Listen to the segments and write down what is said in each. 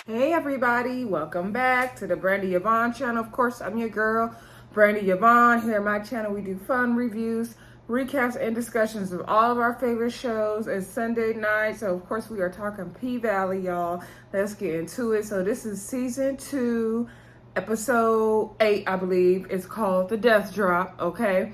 Hey everybody, welcome back to the Brandy Yvonne channel. Of course, I'm your girl, Brandy Yvonne. Here on my channel, we do fun reviews, recaps, and discussions of all of our favorite shows. It's Sunday night, so of course we are talking P-Valley, y'all. Let's get into it. So this is season 2, episode 8, I believe. It's called The Death Drop, okay?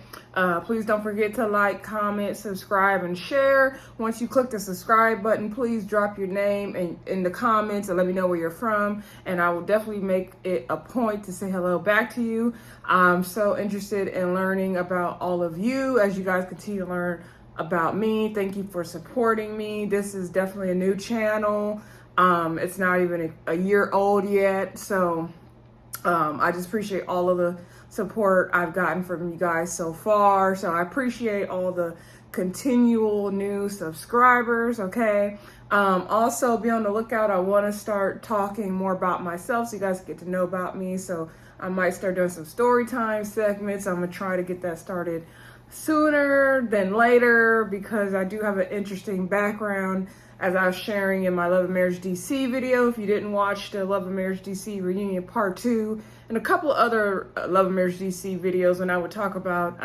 Please don't forget to like, comment, subscribe, and share. Once you click the subscribe button, please drop your name in the comments and let me know where you're from. And I will definitely make it a point to say hello back to you. I'm so interested in learning about all of you as you guys continue to learn about me. Thank you for supporting me. This is definitely a new channel. It's not even a year old yet, so I just appreciate all of the support I've gotten from you guys so far. So I appreciate all the continual new subscribers, okay? Also, be on the lookout. I want to start talking more about myself so you guys get to know about me. So I might start doing some story time segments. I'm going to try to get that started sooner than later because I do have an interesting background, as I was sharing in my Love and Marriage DC video. If you didn't watch the Love and Marriage DC reunion part 2 and a couple other Love and Marriage DC videos when I would talk about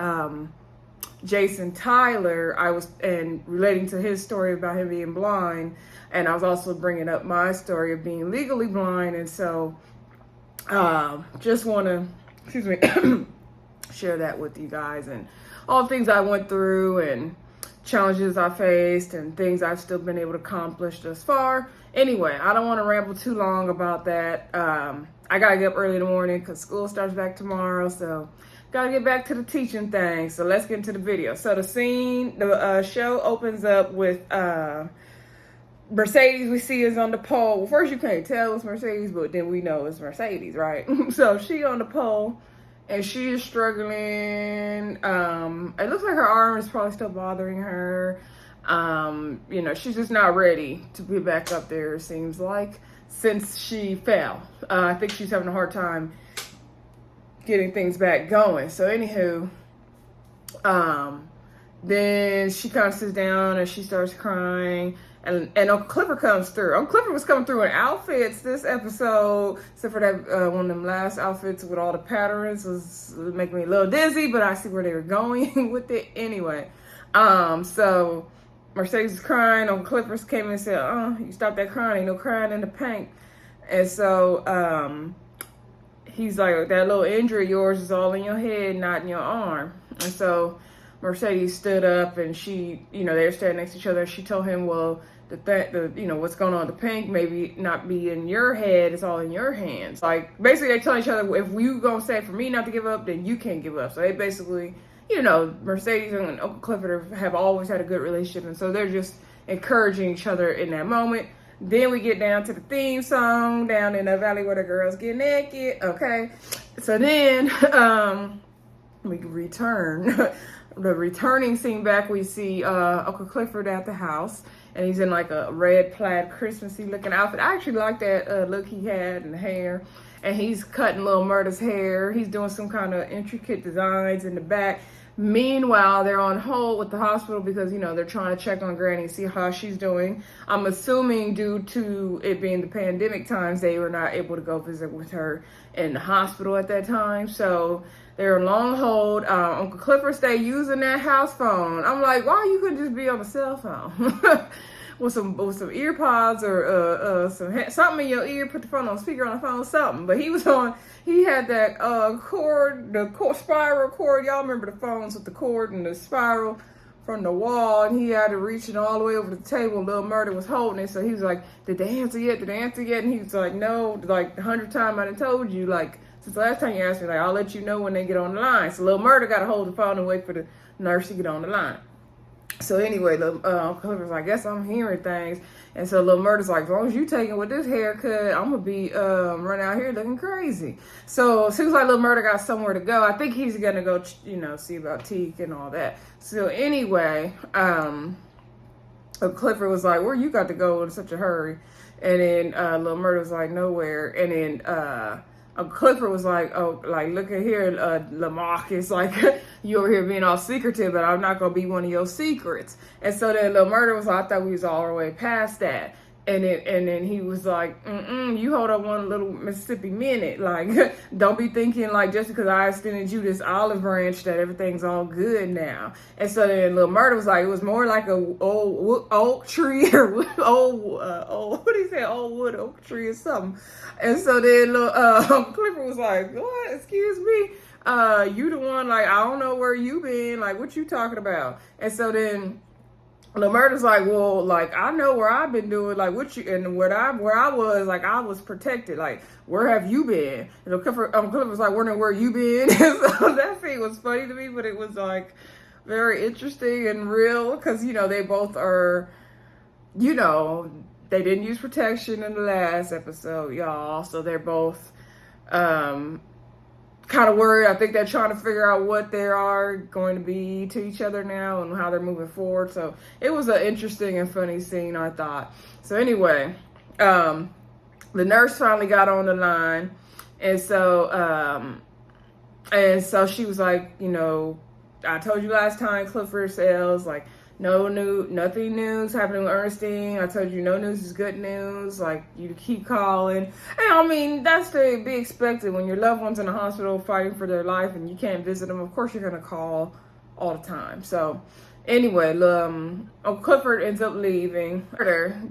Jason Tyler, I was relating to his story about him being blind, and I was also bringing up my story of being legally blind. And so just want to share that with you guys and all the things I went through and challenges I faced and things I've still been able to accomplish thus far. Anyway, I don't want to ramble too long about that. I gotta get up early in the morning because school starts back tomorrow, so gotta get back to the teaching thing. So let's get into the video. So the show opens up with Mercedes. We see is on the pole. Well, first you can't tell it's Mercedes, but then we know it's Mercedes, right? So she on the pole and she is struggling. It looks like her arm is probably still bothering her. She's just not ready to be back up there, it seems like, since she fell. I think she's having a hard time getting things back going. So anywho, then she kind of sits down and she starts crying. And Uncle Clifford comes through. Uncle Clifford was coming through in outfits this episode, except for that one of them last outfits with all the patterns was making me a little dizzy, but I see where they were going with it anyway. So Mercedes is crying. Uncle Clifford came in and said, "Oh, you stop that crying. Ain't no crying in the paint." And so he's like, "That little injury of yours is all in your head, not in your arm." And so Mercedes stood up and she, they were standing next to each other. She told him, well, what's going on with the pink maybe not be in your head, it's all in your hands. Like, basically they tell each other, if you gonna say for me not to give up, then you can't give up. So they basically, Mercedes and Uncle Clifford have always had a good relationship, and so they're just encouraging each other in that moment. Then we get down to the theme song, Down in the Valley Where the Girls Get Naked, okay? So then we return. The returning scene back, we see Uncle Clifford at the house, and he's in like a red plaid Christmassy looking outfit. I actually like that look he had and the hair, and he's cutting Lil Murda's hair. He's doing some kind of intricate designs in the back. Meanwhile, they're on hold with the hospital because, they're trying to check on Granny, see how she's doing. I'm assuming due to it being the pandemic times, they were not able to go visit with her in the hospital at that time. So they're on long hold. Uncle Clifford stay using that house phone. I'm like, why you couldn't just be on a cell phone? with some ear pods or something in your ear, put the phone on speaker on the phone, something. But he had that spiral cord. Y'all remember the phones with the cord and the spiral from the wall, and he had to reach it all the way over the table. Lil Murda was holding it, so he was like, did they answer yet? And he was like, no, like 100 times I done told you, like, since the last time you asked me, like, I'll let you know when they get on the line. So Lil Murda got to hold the phone and wait for the nurse to get on the line. So anyway, Uncle Clifford's like, I guess I'm hearing things. And so Lil Murda's like, as long as you taking with this haircut, I'm going to be running out here looking crazy. So it seems like Lil Murda got somewhere to go. I think he's going to go, see about Teak and all that. So anyway, Uncle Clifford was like, where you got to go in such a hurry? And then Lil Murda was like, nowhere. And then Clifford was like, oh, like, look at here, Lamarcus, like, you over here being all secretive, but I'm not going to be one of your secrets. And so then Lil Murda was like, I thought we was all the way past that. And then he was like, you hold up one little Mississippi minute. Like, don't be thinking like just because I extended you this olive branch that everything's all good now. And so then Lil Murda was like, it was more like a old oak tree or old what do you say, old wood oak tree or something. And so then Clifford was like, what? Excuse me? You the one, like, I don't know where you been. Like, what you talking about? And so then Lil Murda's like, well, like, I know where I've been doing, like, what you, and where I was, like, I was protected, like, where have you been? And Clifford was like, wondering where you been. And so that thing was funny to me, but it was, like, very interesting and real, because, you know, they both are, you know, they didn't use protection in the last episode, y'all, so they're both, kind of worried. I think they're trying to figure out what they are going to be to each other now and how they're moving forward. So it was an interesting and funny scene, I thought. So anyway, the nurse finally got on the line, and so she was like, you know, I told you last time, Clifford Sales, like, nothing news happening with Ernestine. I told you no news is good news. Like, you keep calling. And I mean, that's to be expected when your loved one's in the hospital fighting for their life and you can't visit them. Of course, you're going to call all the time. So anyway, Clifford ends up leaving.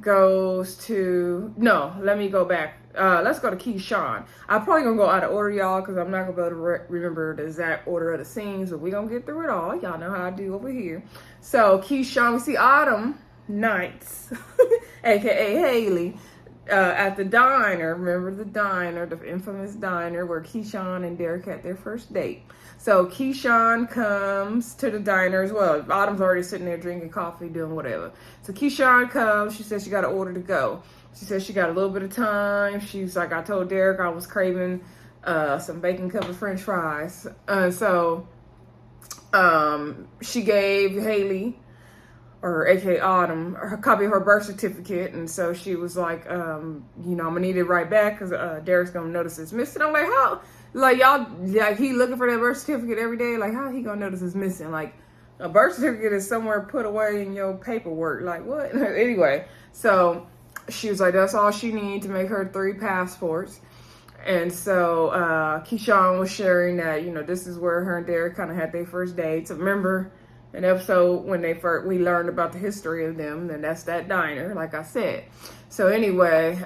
Goes to, no, let me go back. Let's go to Keyshawn. I'm probably going to go out of order, y'all, because I'm not going to be able to remember the exact order of the scenes, but we're going to get through it all. Y'all know how I do over here. So, Keyshawn, we see Autumn Nights, a.k.a. Haley, at the diner. Remember the diner, the infamous diner where Keyshawn and Derek had their first date. So, Keyshawn comes to the diner as well. Autumn's already sitting there drinking coffee, doing whatever. So, Keyshawn comes. She says she got an order to go. She said she got a little bit of time. She's like, I told Derek I was craving some bacon-covered French fries. So she gave Haley, or a.k.a. Autumn, her copy of her birth certificate. And so she was like, you know, I'm going to need it right back because Derek's going to notice it's missing. I'm like, how? Like, y'all, like, he looking for that birth certificate every day? Like, how he going to notice it's missing? Like, a birth certificate is somewhere put away in your paperwork. Like, what? Anyway, so she was like, that's all she needs to make her 3 passports. And so Keyshawn was sharing that, you know, this is where her and Derek kind of had their first date. So remember an episode when we learned about the history of them, and that's that diner, like I said. So anyway,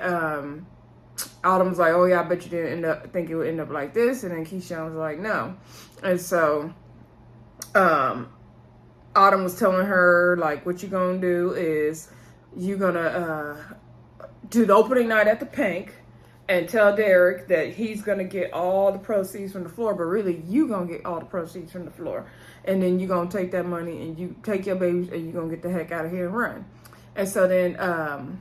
Autumn was like, oh yeah, I bet you didn't think it would end up like this. And then Keyshawn was like, no. And so Autumn was telling her, like, what you gonna do is you gonna do the opening night at the Pink and tell Derek that he's going to get all the proceeds from the floor, but really you going to get all the proceeds from the floor. And then you going to take that money and you take your babies and you're going to get the heck out of here and run. And so then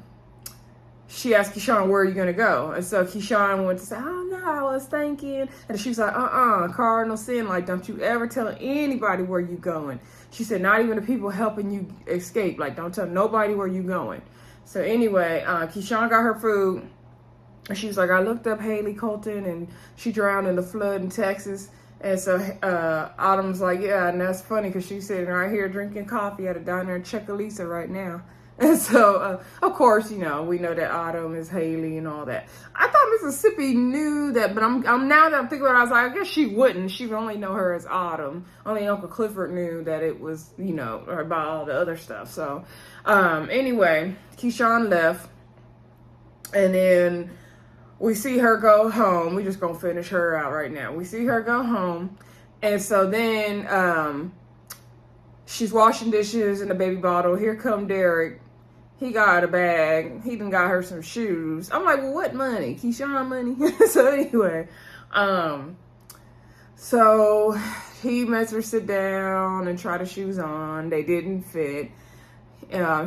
she asked Keyshawn, where are you going to go? And so Keyshawn went to say, oh no, I was thinking. And she's like, cardinal sin. Like, don't you ever tell anybody where you going. She said, not even the people helping you escape. Like, don't tell nobody where you going. So anyway, Keyshawn got her food. And she was like, I looked up Haley Colton and she drowned in the flood in Texas. And so Autumn's like, yeah, and that's funny because she's sitting right here drinking coffee at a diner in Chuckalisa right now. And so, of course, you know, we know that Autumn is Haley and all that. I thought Mississippi knew that, but I'm now that I'm thinking about it, I was like, I guess she wouldn't. She would only know her as Autumn. Only Uncle Clifford knew that it was, you know, about all the other stuff. So, anyway, Keyshawn left. And then we see her go home. We're just going to finish her out right now. We see her go home. And so then she's washing dishes in the baby bottle. Here come Derek. He got a bag. He done got her some shoes. I'm like, well, what money? Keyshawn money? So anyway, so he makes her sit down and try the shoes on. They didn't fit.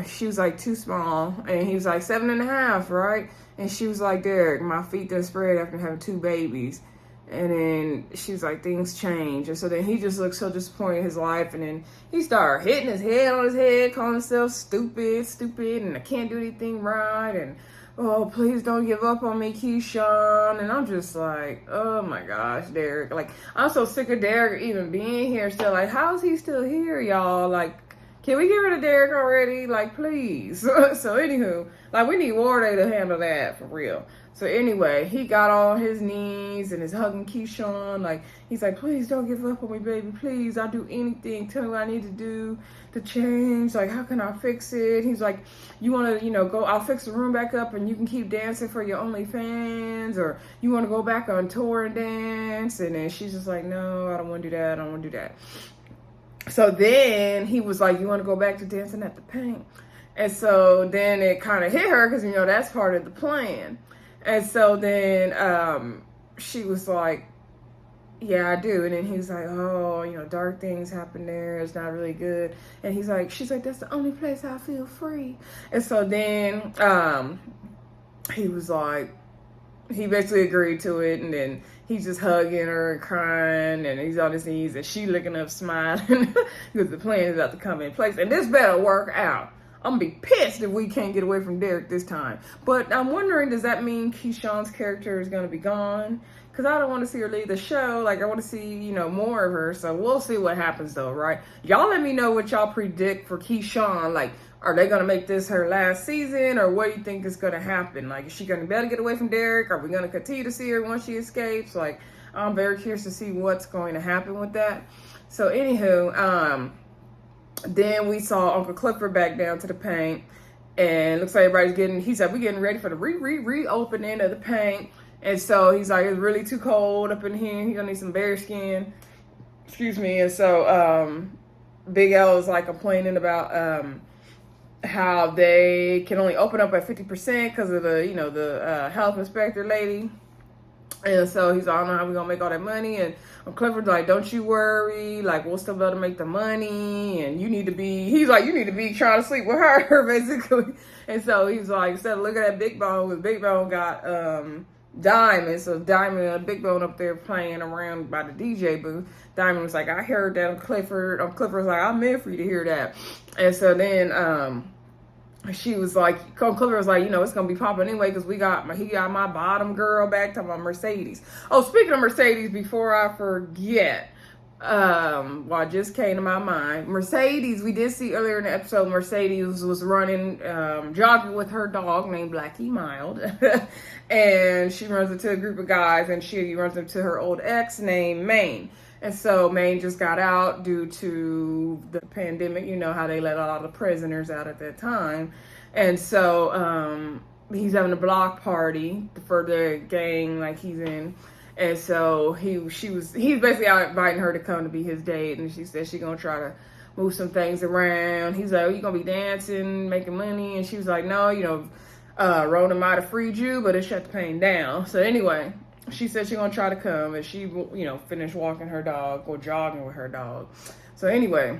She was like too small. And he was like 7.5, right? And she was like, Derek, my feet done spread after having 2 babies. And then she was like, things change. And so then he just looked so disappointed in his life. And then he started hitting his head on his head, calling himself stupid, and I can't do anything right. And, oh, please don't give up on me, Keyshawn. And I'm just like, oh my gosh, Derek. Like, I'm so sick of Derek even being here still. Like, how is he still here, y'all? Like, Can we get rid of Derek already? Like, please. So anywho, like, we need Warday to handle that for real. So anyway, he got on his knees and is hugging Keyshawn. Like, he's like, please don't give up on me, baby. Please, I'll do anything. Tell me what I need to do to change. Like, how can I fix it? He's like, you want to, go, I'll fix the room back up and you can keep dancing for your OnlyFans. Or you want to go back on tour and dance. And then she's just like, no, I don't want to do that. I don't want to do that. So then he was like, you want to go back to dancing at the paint? And so then it kind of hit her because, that's part of the plan. And so then she was like, yeah, I do. And then he was like, oh, dark things happen there. It's not really good. And she's like, that's the only place I feel free. And so then he was like, he basically agreed to it. And then he's just hugging her and crying. And he's on his knees. And she looking up smiling because the plan is about to come in place. And this better work out. I'm going to be pissed if we can't get away from Derek this time. But I'm wondering, does that mean Keyshawn's character is going to be gone? Because I don't want to see her leave the show. Like, I want to see, more of her. So we'll see what happens, though, right? Y'all let me know what y'all predict for Keyshawn. Like, are they going to make this her last season? Or what do you think is going to happen? Like, is she going to be able to get away from Derek? Are we going to continue to see her once she escapes? Like, I'm very curious to see what's going to happen with that. So, anywho, then we saw Uncle Clifford back down to the paint, and looks like everybody's he said, we're getting ready for the reopening of the paint. And so he's like, it's really too cold up in here. He's gonna need some bear skin. Excuse me. And so Big L is like complaining about how they can only open up at 50% because of the health inspector lady. And so he's like, I don't know how we're going to make all that money. And Clifford's like, don't you worry. Like, we'll still be able to make the money. And you need to be trying to sleep with her, basically. And so he's like, instead of looking at Big Bone, because Big Bone got Diamond. So Diamond and Big Bone up there playing around by the DJ booth. Diamond was like, I heard that on Clifford. Clifford was like, I meant for you to hear that. And so then she was like, Clifford was like, it's going to be popping anyway because he got my bottom girl back, talking about Mercedes. Oh, speaking of Mercedes, before I forget, what just came to my mind, Mercedes, we did see earlier in the episode, Mercedes was running, jogging with her dog named Blackie Mild. And she runs into a group of guys and she runs into her old ex named Maine. And so Maine just got out due to the pandemic. You know how they let a lot of prisoners out at that time. And so he's having a block party for the gang like he's in. And so he's basically out inviting her to come to be his date. And she said she's going to try to move some things around. He's like, oh, you going to be dancing, making money? And she was like, no, Rona might have freed you, but it shut the pain down. So anyway, she said she's going to try to come, and she, finished walking her dog or jogging with her dog. So anyway,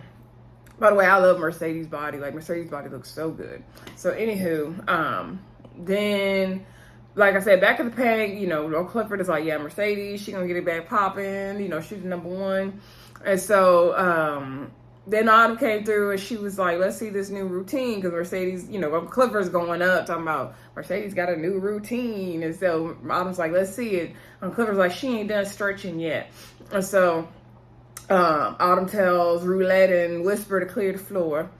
by the way, I love Mercedes' body. Like, Mercedes' body looks so good. So anywho, then, like I said, back at the paint, Clifford is like, yeah, Mercedes, she going to get it back popping. She's the number one. And so, then Autumn came through and she was like, let's see this new routine. Because Mercedes, Clifford's going up talking about Mercedes got a new routine. And so Autumn's like, let's see it. And Clifford's like, she ain't done stretching yet. And so Autumn tells Roulette and Whisper to clear the floor.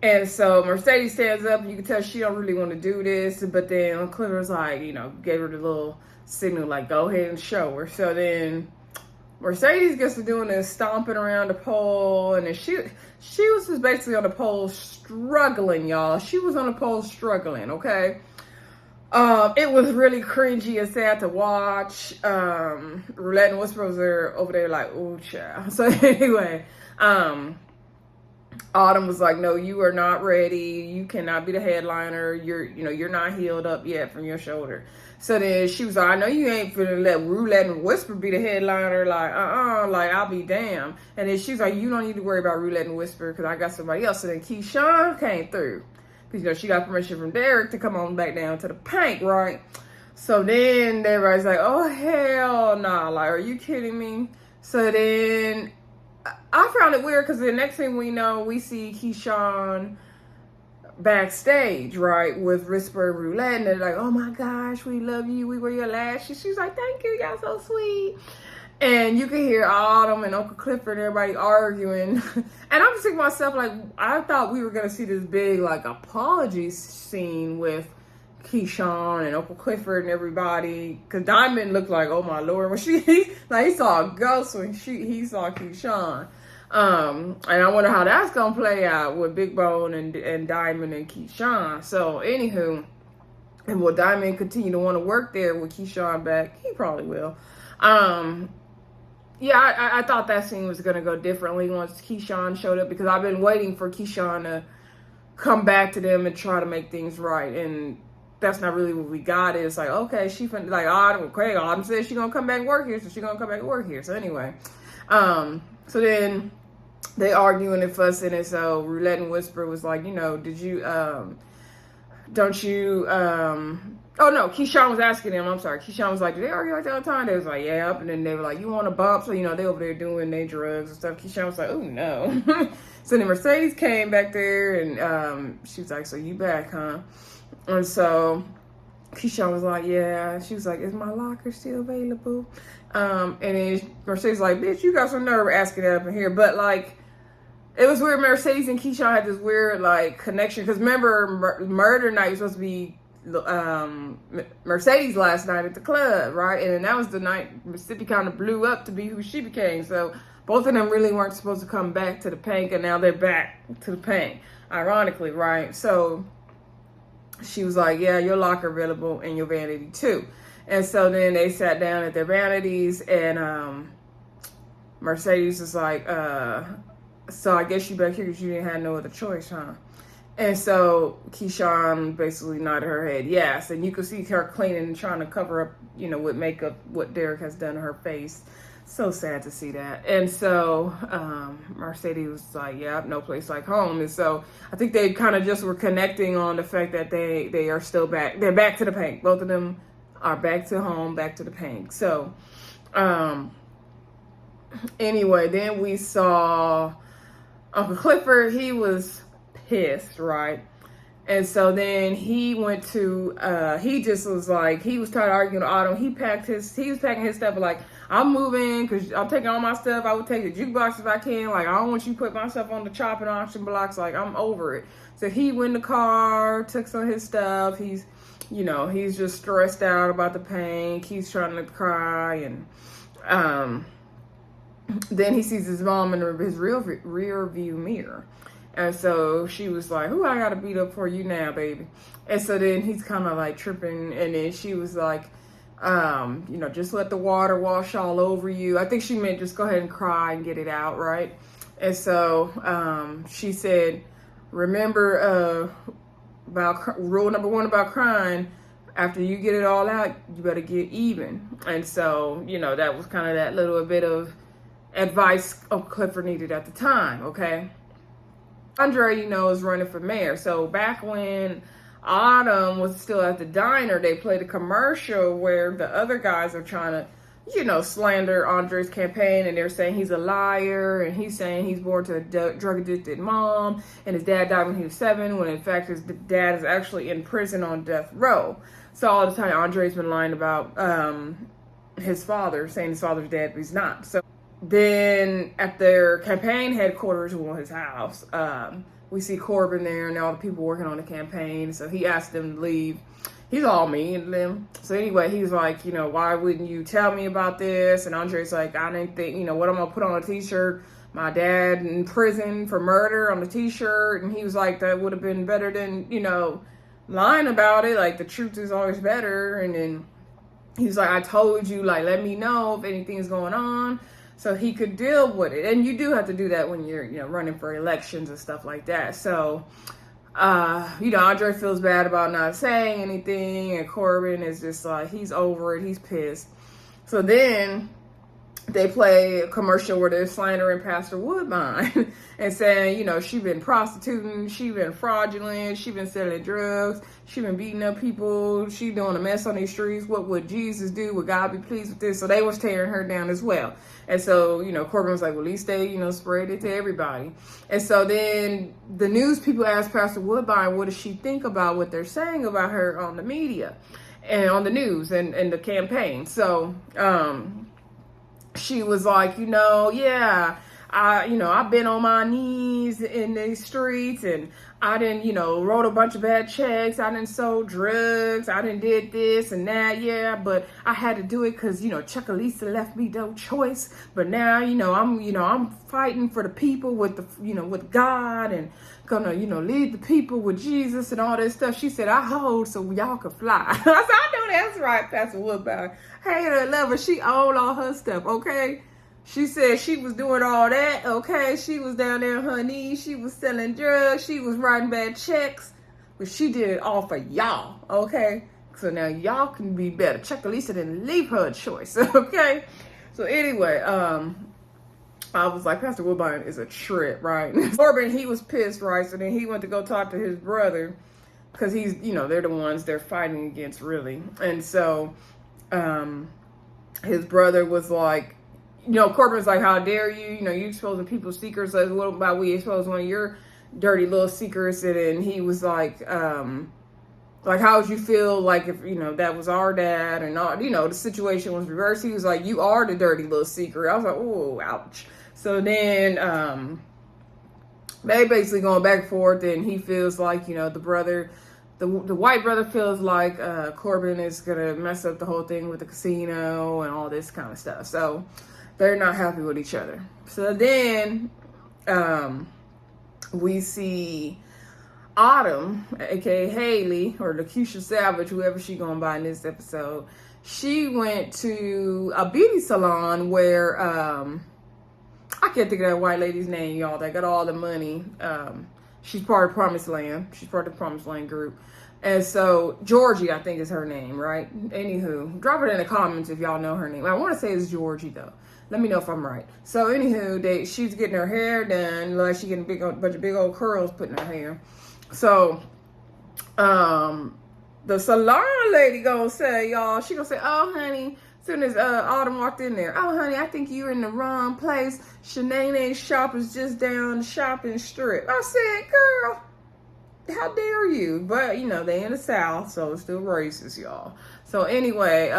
And so Mercedes stands up and you can tell she don't really want to do this. But then Clifford's like, gave her the little signal like, go ahead and show her. So then Mercedes gets to doing this stomping around the pole, and then she was just basically on the pole struggling, y'all. She was on the pole struggling, okay? It was really cringy and sad to watch. Roulette and Whisper was over there like, ooh, child. So anyway, Autumn was like, no, you are not ready. You cannot be the headliner. You're not healed up yet from your shoulder. So then she was like, I know you ain't finna let Roulette and Whisper be the headliner. Like, like, I'll be damned. And then she's like, you don't need to worry about Roulette and Whisper because I got somebody else. So then Keyshawn came through because, she got permission from Derek to come on back down to the paint, right? So then everybody's like, oh, hell nah. Like, are you kidding me? So then I found it weird because the next thing we know, we see Keyshawn backstage, right, with Whisper and Roulette, and they're like, oh my gosh, we love you, we were your last. She's like, thank you, y'all so sweet. And you can hear Autumn and Uncle Clifford and everybody arguing. And I'm just thinking to myself, like, I thought we were going to see this big, like, apology scene with Keyshawn and Uncle Clifford and everybody. Because Diamond looked like, oh my Lord, when he saw a ghost when he saw Keyshawn. And I wonder how that's going to play out with Big Bone and Diamond and Keyshawn. So, anywho, and will Diamond continue to want to work there with Keyshawn back? He probably will. Yeah, I thought that scene was going to go differently once Keyshawn showed up, because I've been waiting for Keyshawn to come back to them and try to make things right. And that's not really what we got. It's like, okay, like, Autumn said she's going to come back and work here, so she's going to come back and work here. So anyway, so then they arguing and fussing, and so Roulette and Whisper was like, did you, don't you, oh no, Keyshawn was asking him, I'm sorry, Keyshawn was like, do they argue like that all the time? They was like, yeah, and then they were like, you want a bump? So, they over there doing their drugs and stuff. Keyshawn was like, oh no. So then Mercedes came back there, and she was like, so you back, huh? And so Keyshawn was like, yeah. She was like, is my locker still available? And then Mercedes was like, bitch, you got some nerve asking that up in here. But like, it was weird. Mercedes and Keyshawn had this weird like connection, because remember, murder night was supposed to be Mercedes last night at the club, right? And then that was the night Mississippi kind of blew up to be who she became. So both of them really weren't supposed to come back to the Pink, and now they're back to the Pink, ironically, right? So she was like, yeah, your locker available and your vanity too. And so then they sat down at their vanities, and Mercedes was like, so I guess you back here because you didn't have no other choice, huh? And so Keyshawn basically nodded her head yes. And you could see her cleaning and trying to cover up, with makeup, what Derek has done to her face. So sad to see that. And so Mercedes was like, yeah, no place like home. And so I think they kind of just were connecting on the fact that they are still back. They're back to the Pink. Both of them are back to home, back to the Pink. So anyway, then we saw Uncle Clifford. He was pissed, right? And so then he went to he just was like, he was tired of arguing with Autumn. He was packing his stuff, like, I'm moving because I'm taking all my stuff. I would take the jukebox if I can. Like, I don't want you to put my stuff on the chopping auction blocks. Like, I'm over it. So he went in the car, took some of his stuff. He's just stressed out about the pain. He's trying to cry, and then he sees his mom in his rear view mirror. And so she was like, who I gotta beat up for you now, baby? And so then he's kind of like tripping. And then she was like, just let the water wash all over you. I think she meant just go ahead and cry and get it out, right? And so she said, remember about rule number 1 about crying, after you get it all out, you better get even. And so, that was kind of that little bit of advice Uncle Clifford needed at the time, okay? Andre, is running for mayor. So back when Autumn was still at the diner, they played a commercial where the other guys are trying to, slander Andre's campaign, and they're saying he's a liar, and he's saying he's born to a drug-addicted mom, and his dad died when he was 7, when in fact his dad is actually in prison on death row. So all the time Andre's been lying about his father, saying his father's dead, but he's not. So then at their campaign headquarters, his house, we see Corbin there and all the people working on the campaign. So he asked them to leave. He's all mean to them. So anyway, he's like, why wouldn't you tell me about this? And Andre's like, I didn't think, what I'm going to put on a t-shirt? My dad in prison for murder on the t-shirt. And he was like, that would have been better than, lying about it. Like, the truth is always better. And then he's like, I told you, like, let me know if anything's going on, so he could deal with it. And you do have to do that when you're, running for elections and stuff like that. So, Andre feels bad about not saying anything, and Corbin is just like, he's over it, he's pissed. So then they play a commercial where they're slandering Pastor Woodbine and saying, she been prostituting, she been fraudulent, she been selling drugs, she been beating up people, she doing a mess on these streets. What would Jesus do? Would God be pleased with this? So they was tearing her down as well. And so, Corbin was like, well, at least they, spread it to everybody. And so then the news people asked Pastor Woodbine, what does she think about what they're saying about her on the media and on the news and the campaign? So, she was like, yeah, I've been on my knees in the streets, and I didn't, wrote a bunch of bad checks. I didn't sold drugs. I didn't did this and that. Yeah, but I had to do it because, Chuckalisa left me no choice. But now, I'm fighting for the people with with God, and gonna, lead the people with Jesus and all this stuff. She said, I hold so y'all can fly. I said, I know that's right, Pastor Woodbine. Hey, that lover, she owned all her stuff, okay? She said she was doing all that, okay? She was down there on her knees. She was selling drugs. She was writing bad checks. But she did it all for y'all, okay? So now y'all can be better. Chuckalisa didn't leave her a choice, okay? So anyway, I was like, Pastor Woodbine is a trip, right? Corbin, he was pissed, right? So then he went to go talk to his brother because he's, they're the ones they're fighting against, really. And so his brother was like, Corbin's like, how dare you? You exposing people's secrets. Like, what about we expose one of your dirty little secrets? And then he was like, how would you feel like if, that was our dad and all, the situation was reversed. He was like, you are the dirty little secret. I was like, oh, ouch. So then they basically going back and forth, and he feels like, the brother, the white brother feels like Corbin is going to mess up the whole thing with the casino and all this kind of stuff. So they're not happy with each other. So then we see Autumn, aka Haley, or Lakeisha Savage, whoever she gonna buy in this episode. She went to a beauty salon where I can't think of that white lady's name, y'all, that got all the money. She's part of Promised Land. She's part of the Promised Land group. And so Georgie, I think is her name, right? Anywho, drop it in the comments if y'all know her name. I want to say it's Georgie though. Let me know if I'm right. So anywho, she's getting her hair done, like she getting a bunch of big old curls put in her hair. So the salon lady gonna say, y'all, she gonna say, oh honey, as soon as Autumn walked in there, oh honey, I think you're in the wrong place. Shanae's shop is just down the shopping strip. I said, girl, how dare you? But they in the South, so it's still racist, y'all. So anyway,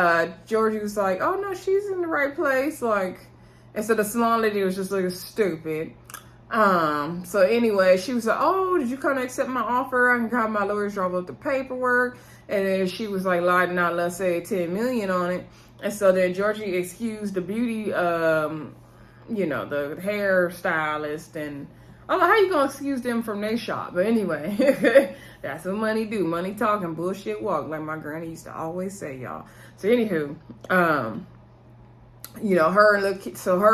Georgie was like, oh no, she's in the right place. Like, and so the salon lady was just looking stupid. So anyway, she was like, oh, did you kind of accept my offer? I can call my lawyers, draw up the paperwork. And then she was like, lighting out, let's say 10 million on it. And so then Georgie excused the beauty, the hairstylist, and I'm like, how you gonna excuse them from their shop? But anyway, that's what money do. Money talking, bullshit walk, like my granny used to always say, y'all. So anywho, her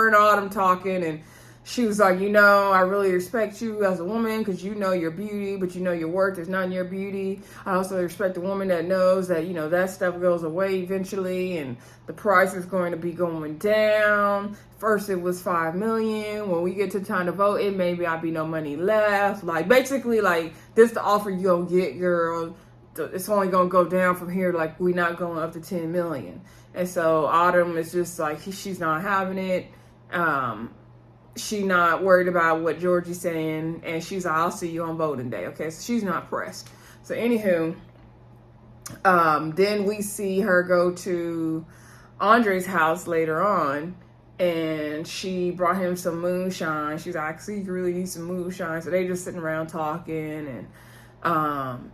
and Autumn talking, and she was like, I really respect you as a woman because you know your beauty, but your worth is not in your beauty. I also respect a woman that knows that, that stuff goes away eventually and the price is going to be going down. First it was 5 million. When we get to time to vote, it may not be no money left. Like, basically, like, this the offer you gonna get, girl. It's only gonna go down from here. Like, we not going up to 10 million. And so Autumn is just like, she's not having it. She not worried about what Georgie's saying, and she's like, I'll see you on voting day, okay? So she's not pressed. So anywho, then we see her go to Andre's house later on, and she brought him some moonshine. She's like, I see you really need some moonshine. So they just sitting around talking, and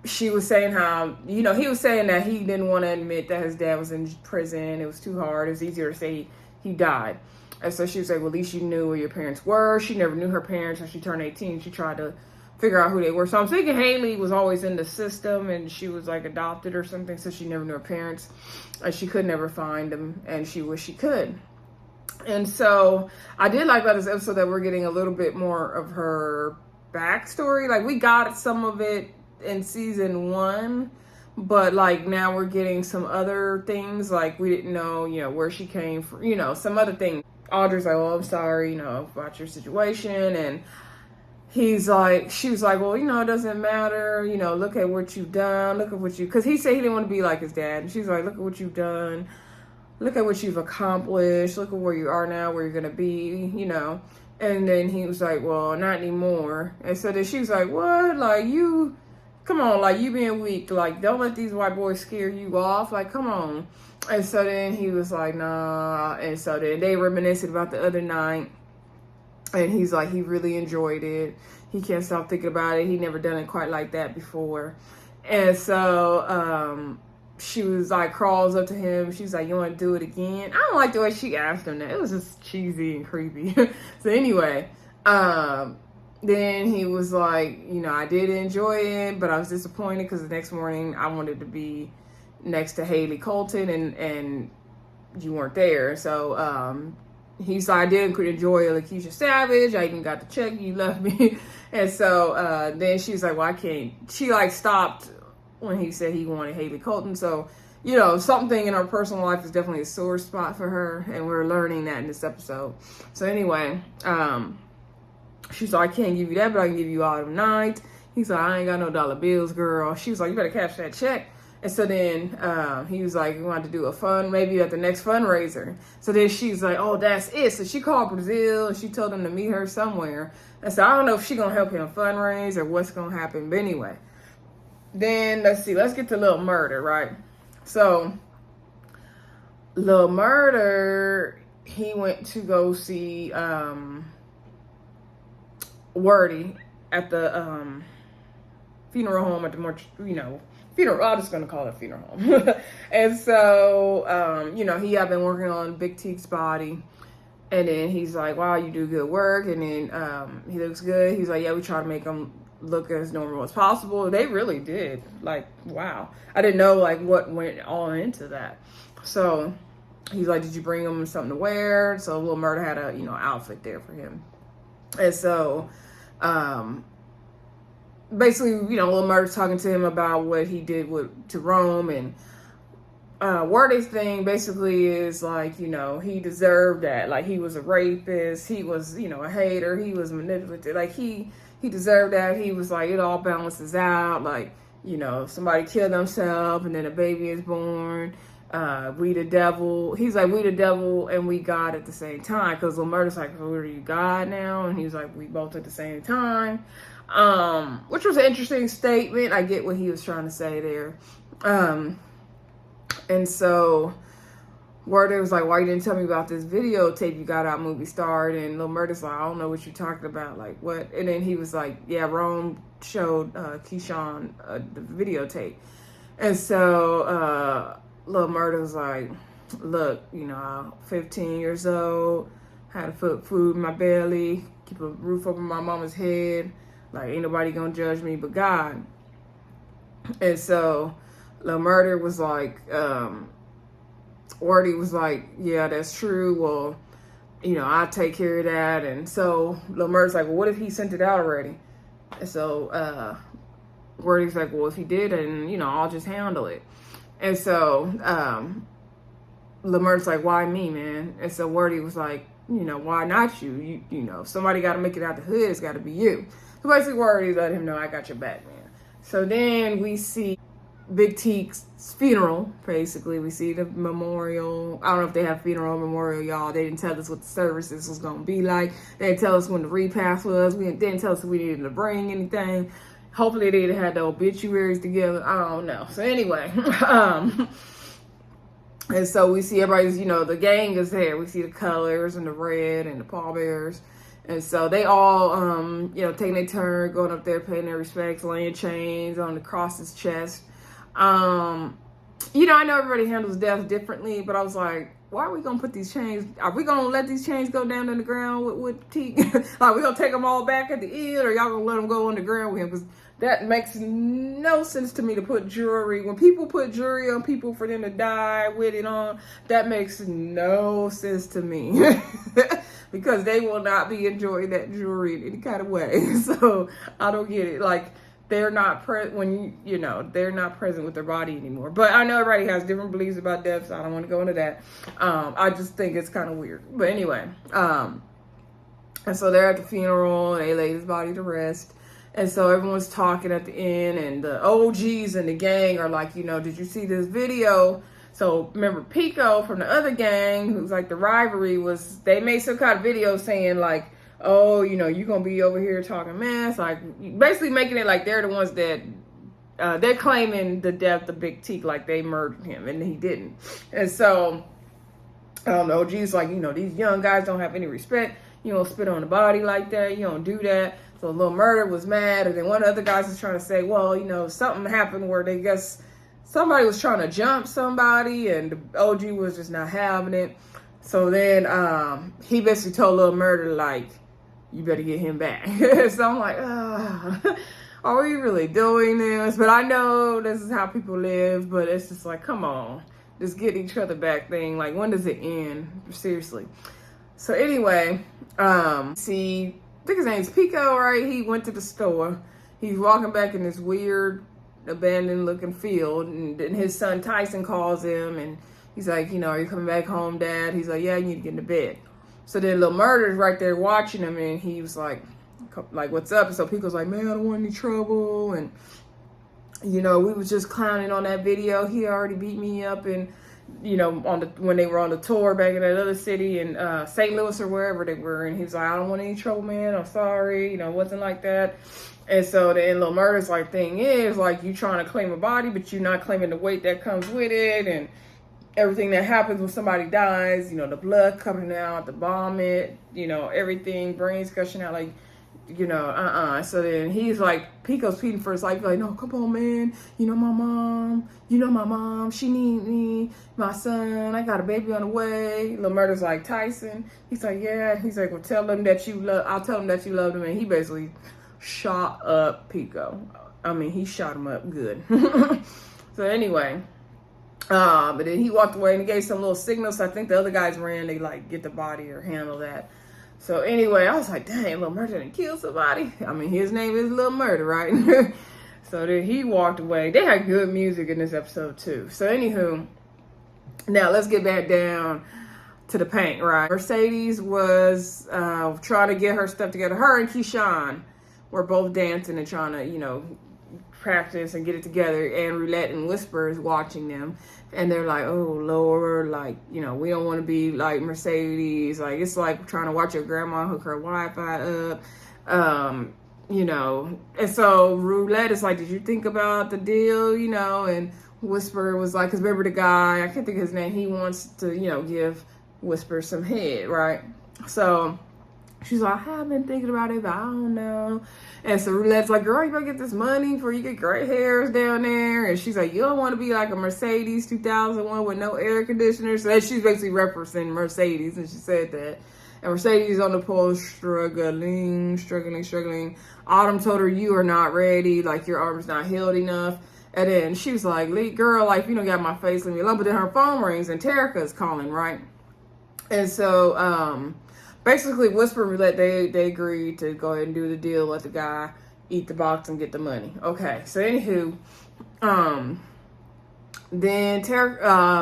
she was saying how, he was saying that he didn't want to admit that his dad was in prison. It was too hard. It was easier to say he died. And so she was like, well, at least you knew where your parents were. She never knew her parents when she turned 18. She tried to figure out who they were. So I'm thinking Haley was always in the system and she was like adopted or something. So she never knew her parents and she could never find them. And she wished she could. And so I did like about this episode that we're getting a little bit more of her backstory. Like, we got some of it in season 1. But like now we're getting some other things. Like, we didn't know, where she came from, some other things. Audrey's like, well, I'm sorry, about your situation. And she was like, well, it doesn't matter. Look at what you've done. Look at what because he said he didn't want to be like his dad. And she's like, look at what you've done. Look at what you've accomplished. Look at where you are now, where you're going to be, And then he was like, well, not anymore. And so then she was like, what? Like, you come on, like, you being weak. Like, don't let these white boys scare you off. Like, come on. And so then he was like, nah. And so then they reminisced about the other night. And he's like, he really enjoyed it. He can't stop thinking about it. He never done it quite like that before. And so she was like, crawls up to him. She's like, you want to do it again? I don't like the way she asked him that. It was just cheesy and creepy. So anyway, then he was like, you know, I did enjoy it, but I was disappointed because the next morning I wanted to be next to Haley Colton and you weren't there. So he's like, I did enjoy Lakeisha Savage. I even got the check. You left me. And so then she's like, well, I can't. She like stopped when he said he wanted Haley Colton. So, you know, something in her personal life is definitely a sore spot for her. And we're learning that in this episode. So anyway, she's like, I can't give you that, but I can give you all night. He's like, I ain't got no dollar bills, girl. She was like, you better cash that check. And so then he was like, we wanted to do a fund, maybe at the next fundraiser. So then she's like, oh, that's it. So she called Brazil and she told him to meet her somewhere. And so I don't know if she's going to help him fundraise or what's going to happen. But anyway, then let's see. Let's get to Lil Murda, right? So Lil Murda, he went to go see Wordy at the funeral home at the funeral. I'm just gonna call it funeral home. And so you know, he had been working on Big Teak's body, and then he's like, wow, you do good work. And then he looks good. He's like, yeah, we try to make him look as normal as possible. They really did. Like, wow, I didn't know like what went all into that. So he's like, did you bring him something to wear? So Lil Murda had a, you know, outfit there for him. And so basically, you know, Lil Murda's talking to him about what he did to Rome. And Wordy's thing basically is like, you know, he deserved that. Like, he was a rapist. He was, you know, a hater. He was manipulative. Like, he deserved that. He was like, it all balances out. Like, you know, somebody killed themselves and then a baby is born. We the devil. He's like, we the devil and we God at the same time. Because Lil Murda's like, well, are you God now? And he's like, we both at the same time. Which was an interesting statement. I get what he was trying to say there. And so Wordy was like, why you didn't tell me about this videotape you got out movie starred? And Lil Murda's like, I don't know what you're talking about. Like, what? And then he was like, yeah, Rome showed Keyshawn the videotape. And so Lil Murda was like, look, you know, I'm 15 years old, had to put food in my belly, keep a roof over my mama's head. Like, ain't nobody gonna judge me but God. And so Lil Murda was like, Wordy was like, yeah, that's true. Well, you know, I'll take care of that. And so Lil Murda's like, well, what if he sent it out already? And so Wordy's like, well, if he did, and you know, I'll just handle it. And so Lil Murda's like, why me, man? And so Wordy was like, you know, why not you? You know, if somebody got to make it out the hood, it's got to be you. So basically Wordy let him know, I got your back, man. So then we see Big Teak's funeral, basically. We see the memorial. I don't know if they have funeral or memorial, y'all. They didn't tell us what the services was going to be like. They didn't tell us when the repass was. They didn't tell us if we needed to bring anything. Hopefully they had the obituaries together. I don't know. So anyway, and so we see everybody's, you know, the gang is there. We see the colors and the red and the pallbearers. And so they all, you know, taking their turn, going up there, paying their respects, laying chains on the cross's chest. You know, I know everybody handles death differently, but I was like, why are we going to put these chains? Are we going to let these chains go down in the ground with Teak? Like, we going to take them all back at the end, or y'all going to let them go on the ground with him? Because that makes no sense to me to put jewelry. When people put jewelry on people for them to die with it on, that makes no sense to me. Because they will not be enjoying that jewelry in any kind of way. So I don't get it. Like, they're not they're not present with their body anymore. But I know everybody has different beliefs about death, so I don't want to go into that. I just think it's kind of weird. But anyway, and so they're at the funeral, and they laid his body to rest. And so everyone's talking at the end, and the OGs and the gang are like, you know, did you see this video? So remember Pico from the other gang, who's like the rivalry, they made some kind of video saying like, oh, you know, you're going to be over here talking mess. Like, basically making it like they're the ones that they're claiming the death of Big Teak, like they murdered him, and he didn't. And so, I don't know, OG's like, these young guys don't have any respect. You don't spit on the body like that. You don't do that. So Lil Murda was mad. And then one of the other guys was trying to say, well, something happened where they guess somebody was trying to jump somebody and the OG was just not having it. So then he basically told Lil Murda, like, you better get him back. So I'm like, are we really doing this? But I know this is how people live, but it's just like, come on. This get each other back thing. Like, when does it end? Seriously. So anyway, I think his name's Pico, right? He went to the store. He's walking back in this weird, abandoned looking field. And then his son Tyson calls him and he's like, are you coming back home, Dad? He's like, yeah, you need to get into bed. So then Lil Murda's right there watching him, and he was like, what's up? And so Pico's like, man, I don't want any trouble. And, we was just clowning on that video. He already beat me up and, when they were on the tour back in that other city in St. Louis or wherever they were. And he was like, I don't want any trouble, man. I'm sorry. It wasn't like that. And so then Lil Murda's like, thing is, like, you trying to claim a body, but you're not claiming the weight that comes with it. And everything that happens when somebody dies, the blood coming out, the vomit, everything, brains gushing out, like, So then he's like, Pico's pleading for his life, like, no, come on, man. My mom, she need me, my son, I got a baby on the way. Lil Murda's like, Tyson. He's like, yeah. He's like, well, tell them that I'll tell them that you love them. And he basically shot up Pico. I mean, he shot him up good. So anyway, but then he walked away and he gave some little signals. So I think the other guys ran to like get the body or handle that. So anyway, I was like, dang, Lil Murda didn't kill somebody. I mean, his name is Lil Murda, right? So then he walked away. They had good music in this episode too. So anywho, now let's get back down to the paint, right? Mercedes was trying to get her stuff together. Her and Keyshawn were both dancing and trying to, practice and get it together, and Roulette and Whisper is watching them, and they're like, oh Lord, like, we don't want to be like Mercedes, like it's like trying to watch your grandma hook her Wi-Fi up, and so Roulette is like, did you think about the deal, and Whisper was like, because remember the guy, I can't think of his name, he wants to, give Whisper some head, right? So she's like, I have been thinking about it, but I don't know. And so Roulette's like, girl, you better get this money before you get gray hairs down there. And she's like, you don't want to be like a Mercedes 2001 with no air conditioner. So she's basically referencing Mercedes, and she said that. And Mercedes on the pole struggling. Autumn told her, you are not ready. Like, your arm's not healed enough. And then she was like, girl, like, you don't got my face, leave me alone. But then her phone rings and Terica's calling, right? And so, basically, Whisper and Roulette, they agreed to go ahead and do the deal, let the guy eat the box and get the money. Okay, so anywho, then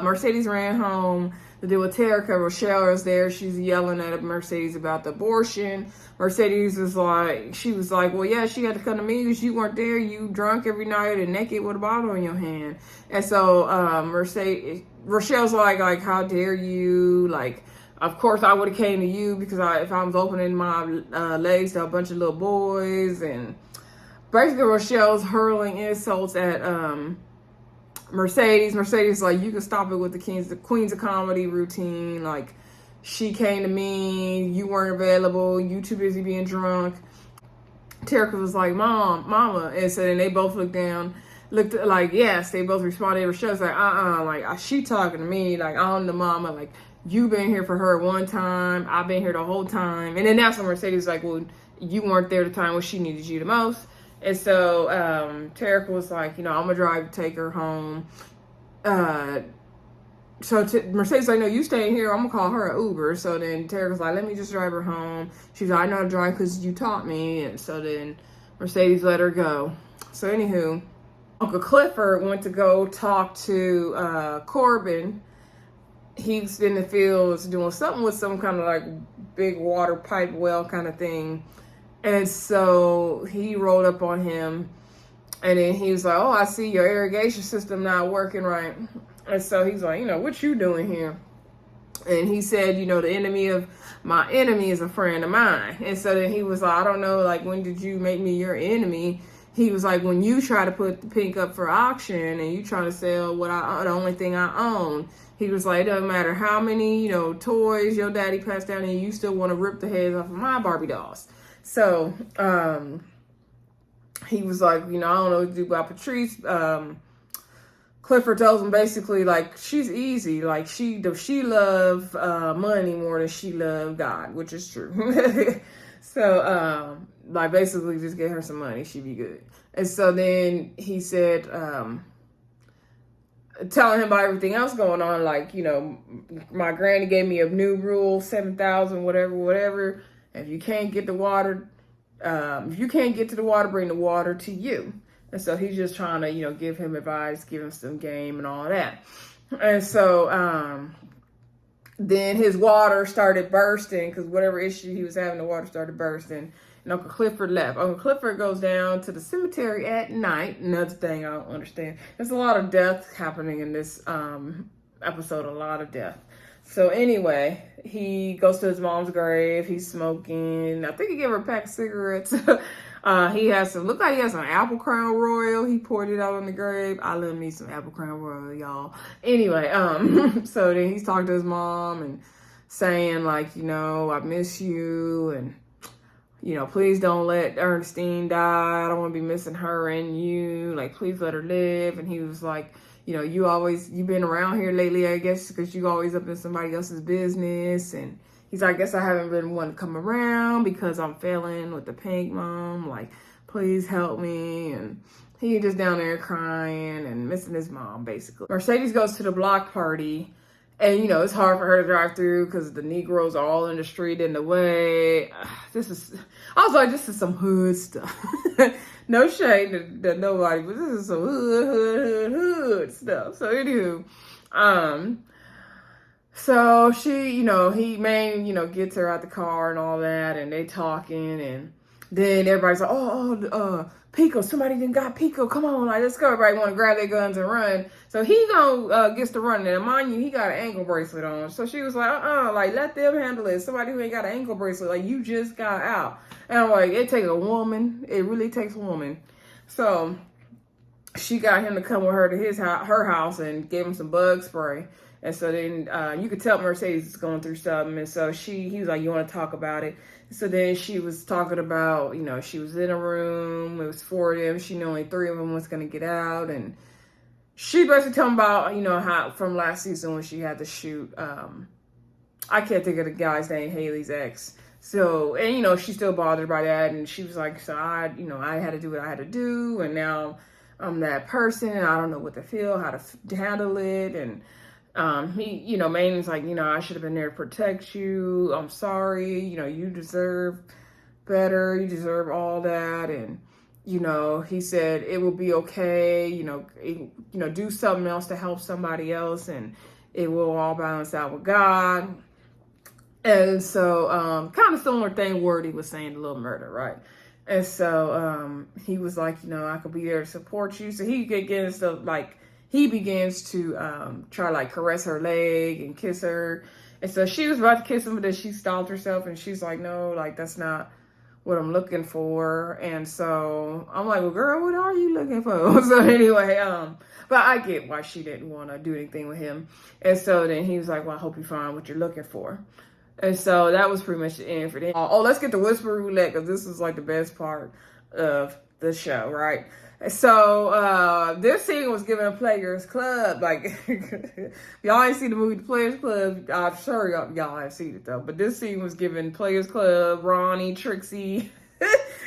Mercedes ran home to deal with Terica. Rochelle is there. She's yelling at Mercedes about the abortion. Mercedes is like, she was like, well, yeah, she had to come to me because you weren't there. You drunk every night and naked with a bottle in your hand. And so Rochelle's like, how dare you? Like, of course, I would have came to you because if I was opening my legs to a bunch of little boys. And basically, Rochelle's hurling insults at Mercedes. Mercedes like, you can stop it with the Queens of Comedy routine. Like, she came to me, you weren't available, you too busy being drunk. Terica was like, mama. And so then they both looked like, yes, they both responded. Rochelle's like, like, she talking to me, like, I'm the mama, like, you been here for her one time, I've been here the whole time. And then that's when Mercedes was like, well, you weren't there the time when she needed you the most. And so Terica was like, I'm gonna drive to take her home. So Mercedes like, no, you stay here, I'm gonna call her an Uber. So then Terica's like, let me just drive her home. She's like, I know how to drive because you taught me. And so then Mercedes let her go. So anywho, Uncle Clifford went to go talk to Corbin. He's in the fields doing something with some kind of like big water pipe well kind of thing. And so he rolled up on him, and then he was like, oh, I see your irrigation system not working right. And so he's like, what you doing here? And he said, the enemy of my enemy is a friend of mine. And so then he was like, I don't know, like, when did you make me your enemy? he was like, when you try to put the pink up for auction and you trying to sell the only thing I own, he was like, it doesn't matter how many, toys your daddy passed down and you still want to rip the heads off of my Barbie dolls. So, he was like, I don't know what to do about Patrice. Clifford tells him basically, like, she's easy. Like, she loved money more than she loved God, which is true. So, like, basically just get her some money. She'd be good. And so then he said, telling him about everything else going on, like, my granny gave me a new rule, 7,000, whatever. If you can't get the water, if you can't get to the water, bring the water to you. And so he's just trying to, give him advice, give him some game and all that. And so then his water started bursting because whatever issue he was having, the water started bursting. And Uncle Clifford left. Uncle Clifford goes down to the cemetery at night. Another thing I don't understand. There's a lot of death happening in this episode, a lot of death. So anyway, he goes to his mom's grave. He's smoking. I think he gave her a pack of cigarettes. He has look like he has some Apple Crown Royal. He poured it out on the grave. I love me some Apple Crown Royal, y'all. Anyway, so then he's talking to his mom and saying like, I miss you and, please don't let Ernestine die. I don't want to be missing her and you. Like, please let her live. And he was like, you've been around here lately, I guess, because you always up in somebody else's business. And he's like, I guess I haven't been one to come around because I'm failing with the pink mom. Like, please help me. And he just down there crying and missing his mom, basically. Mercedes goes to the block party. And, it's hard for her to drive through because the Negroes are all in the street in the way. I was like, this is some hood stuff. No shade to nobody, but this is some hood stuff. So, anywho, so she, he gets her out the car and all that, and they talking, and then everybody's like, Pico, somebody done got Pico, come on, like, let's go. Everybody want to grab their guns and run. So he gets to run, and mind you, he got an ankle bracelet on. So she was like, like, let them handle it. Somebody who ain't got an ankle bracelet, like, you just got out. And I'm like, it takes a woman. It really takes a woman. So she got him to come with her to her house and gave him some bug spray. And so then you could tell Mercedes is going through something. And so he was like, you want to talk about it? So then she was talking about, she was in a room. It was 4 of them. She knew only 3 of them was going to get out. And she basically talking about, how from last season when she had to shoot, I can't think of the guy's name, Haley's ex. So, and, she's still bothered by that. And she was like, so I had to do what I had to do. And now I'm that person. And I don't know what to feel, how to handle it. And he, Maine's like, I should have been there to protect you. I'm sorry. You deserve better. You deserve all that. And, he said it will be okay. Do something else to help somebody else and it will all balance out with God. And so, kind of similar thing Wordy was saying to Lil Murda, right? And so, he was like, I could be there to support you. So he begins to try like caress her leg and kiss her. And so she was about to kiss him, but then she stopped herself and she's like, no, like that's not what I'm looking for. And so I'm like, well, girl, what are you looking for? So anyway, but I get why she didn't want to do anything with him. And so then he was like, well, I hope you find what you're looking for. And so that was pretty much the end for them. Let's get to Whisper Roulette because this is like the best part of the show, right? So this scene was given Players Club. Like, y'all ain't seen the movie The Players Club. I'm sure y'all have seen it though. But this scene was given Players Club, Ronnie, Trixie,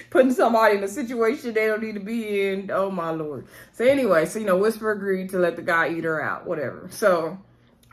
putting somebody in a situation they don't need to be in. Oh my Lord. So anyway, so Whisper agreed to let the guy eat her out, whatever. So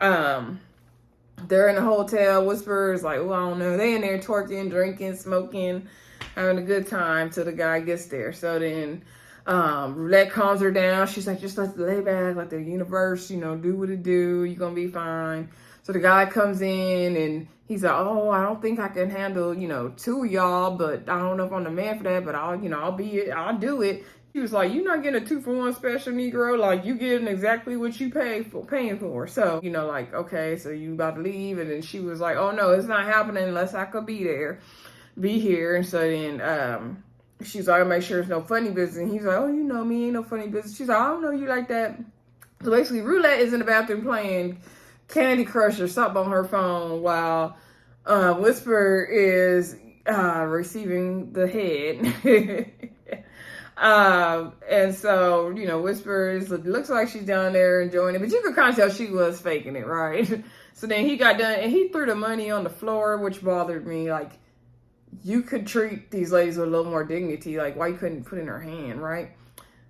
they're in the hotel. Whisper is like, oh, I don't know. They in there twerking, drinking, smoking, having a good time till the guy gets there. So then Roulette calms her down. She's like, just let the lay back, let the universe, do what it do. You're going to be fine. So the guy comes in and he's like, oh, I don't think I can handle, 2 of y'all, but I don't know if I'm the man for that, but I'll do it. He was like, you're not getting a 2-for-1 special, Negro. Like, you getting exactly what you paying for. So, like, okay, so you about to leave. And then she was like, oh, no, it's not happening unless I could be here. And so then she's like, I'll make sure there's no funny business. And he's like, oh, you know me, ain't no funny business. She's like, I don't know you like that. So basically, Roulette is in the bathroom playing Candy Crush or something on her phone while Whisper is receiving the head. And so, you know, Whisper looks like she's down there enjoying it, but you could kind of tell she was faking it, right? So then he got done and he threw the money on the floor, which bothered me. Like, you could treat these ladies with a little more dignity. Like, why you couldn't put it in her hand, right?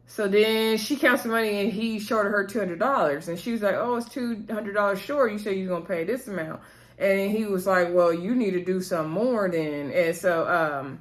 So then she counts the money and he shorted her $200. And she was like, oh, it's $200 short. You said you're going to pay this amount. And he was like, well, you need to do some more then. And so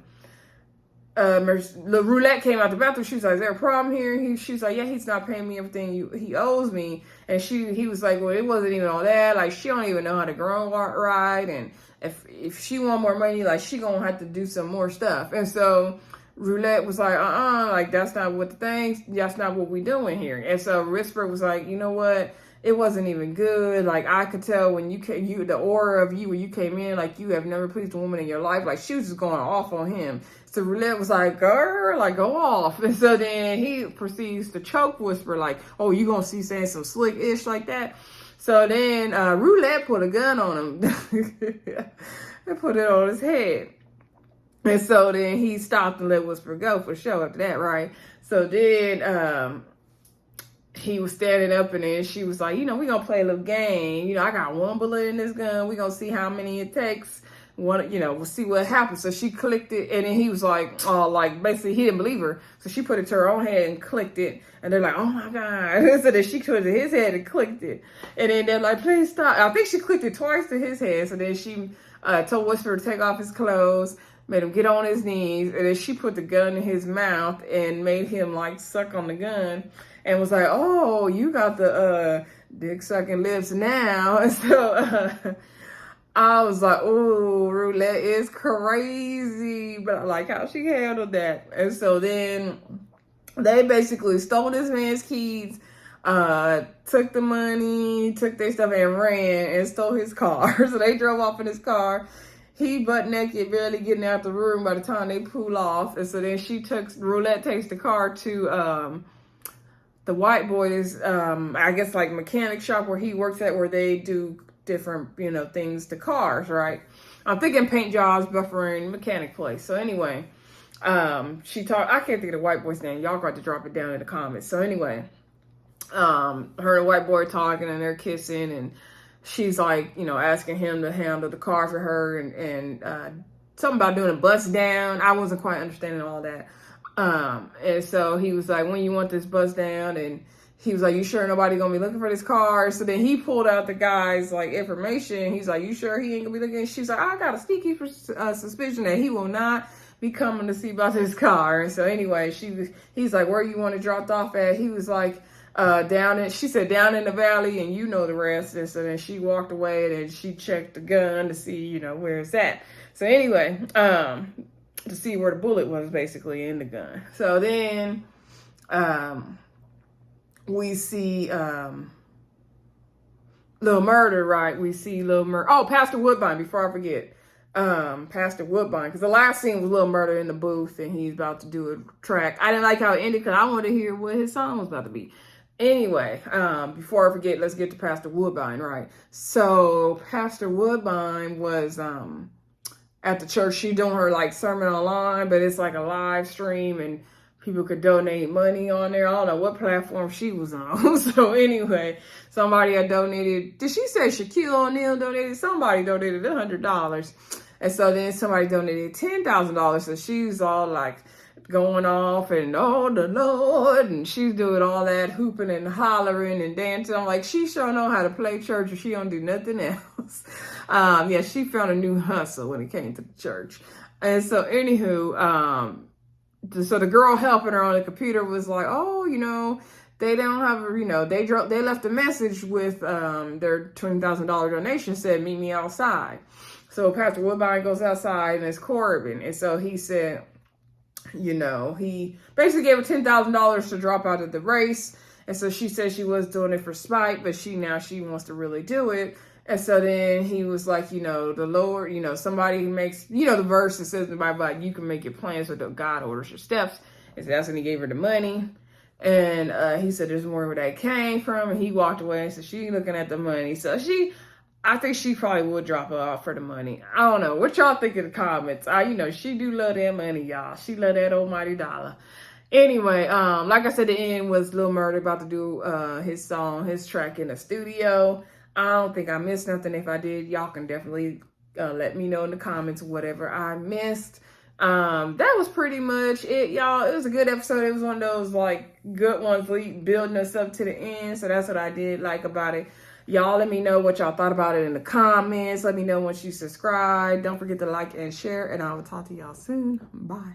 the Roulette came out the bathroom. She was like, is there a problem here? She's like, yeah, he's not paying me everything he owes me. And he was like, well, it wasn't even all that. Like, she don't even know how to grow right. And if she want more money, like, she gonna have to do some more stuff. And so Roulette was like, like, that's not what we doing here. And so Whisper was like, you know what? It wasn't even good. Like, I could tell when the aura of you when you came in, like, you have never pleased a woman in your life. Like, she was just going off on him. So Roulette was like, girl, like, go off. And so then he proceeds to choke Whisper, like, oh, you gonna see saying some slick-ish like that? So then Roulette put a gun on him and put it on his head. And so then he stopped and let Whisper go for sure after that, right? So then he was standing up and then she was like, you know, we're going to play a little game. You know, I got one bullet in this gun. We're going to see how many it takes. We'll see what happens. So she clicked it and then he was like, basically he didn't believe her. So she put it to her own head and clicked it. And they're like, oh my God. So then she put it to his head and clicked it. And then they're like, please stop. I think she clicked it twice to his head. So then she told Whisper to take off his clothes, made him get on his knees. And then she put the gun in his mouth and made him like suck on the gun. And was like, oh, you got the dick sucking lips now. And so I was like, oh, Roulette is crazy. But I like how she handled that. And so then they basically stole this man's keys, took the money, took their stuff and ran and stole his car. So they drove off in his car. He butt naked, barely getting out the room by the time they pull off. And so then Roulette takes the car to the white boy's, I guess, like mechanic shop where he works at, where they do different, things to cars, right? I'm thinking paint jobs, buffering, mechanic place. So anyway, I can't think of the white boy's name. Y'all got to drop it down in the comments. So anyway, her and the white boy talking and they're kissing and she's like, asking him to handle the car for her and something about doing a bust down. I wasn't quite understanding all that. And so he was like, when you want this bust down? And he was like, you sure nobody gonna be looking for this car? So then he pulled out the guy's like information. He's like, you sure he ain't gonna be looking? She's like, I got a sneaky suspicion that he will not be coming to see about this car. And so anyway, he's like, where you want it dropped off at? He was like, she said down in the valley, and you know the rest. And so then she walked away and then she checked the gun to see, where it's at. So anyway, to see where the bullet was basically in the gun. So then we see Lil Murda, right? We see Lil Murda. Oh, Pastor Woodbine, before I forget. Pastor Woodbine, because the last scene was Lil Murda in the booth and he's about to do a track. I didn't like how it ended because I wanted to hear what his song was about to be. Anyway, before I forget, let's get to Pastor Woodbine, right? So Pastor Woodbine was at the church. She doing her like sermon online, but it's like a live stream and people could donate money on there. I don't know what platform she was on. So anyway, somebody had donated. Did she say Shaquille O'Neal donated? Somebody donated $100. And so then somebody donated $10,000. So she was all like going off and oh the Lord, and she's doing all that hooping and hollering and dancing. I'm like, she sure know how to play church and she don't do nothing else. Yeah, she found a new hustle when it came to the church. And so anywho, so the girl helping her on the computer was like, oh, they don't have, they left a message with their $20,000 donation, said, meet me outside. So Pastor Woodbine goes outside and it's Corbin. And so he said, he basically gave her $10,000 to drop out of the race. And so she said she was doing it for spite, but she wants to really do it. And so then he was like, you know, the Lord, you know, somebody makes, you know, the verse that says in the Bible, like, you can make your plans, but God orders your steps. And so that's when he gave her the money. And he said there's more where that came from. And he walked away and said, she looking at the money. So I think she probably would drop her off for the money. I don't know. What y'all think in the comments? You know, she do love that money, y'all. She love that almighty dollar. Anyway, like I said, the end was Lil Murda about to do his song, his track in the studio. I don't think I missed nothing. If I did, y'all can definitely let me know in the comments whatever I missed. That was pretty much it, y'all. It was a good episode. It was one of those like good ones building us up to the end. So that's what I did like about it. Y'all let me know what y'all thought about it in the comments. Let me know once you subscribe. Don't forget to like and share, and I will talk to y'all soon. Bye.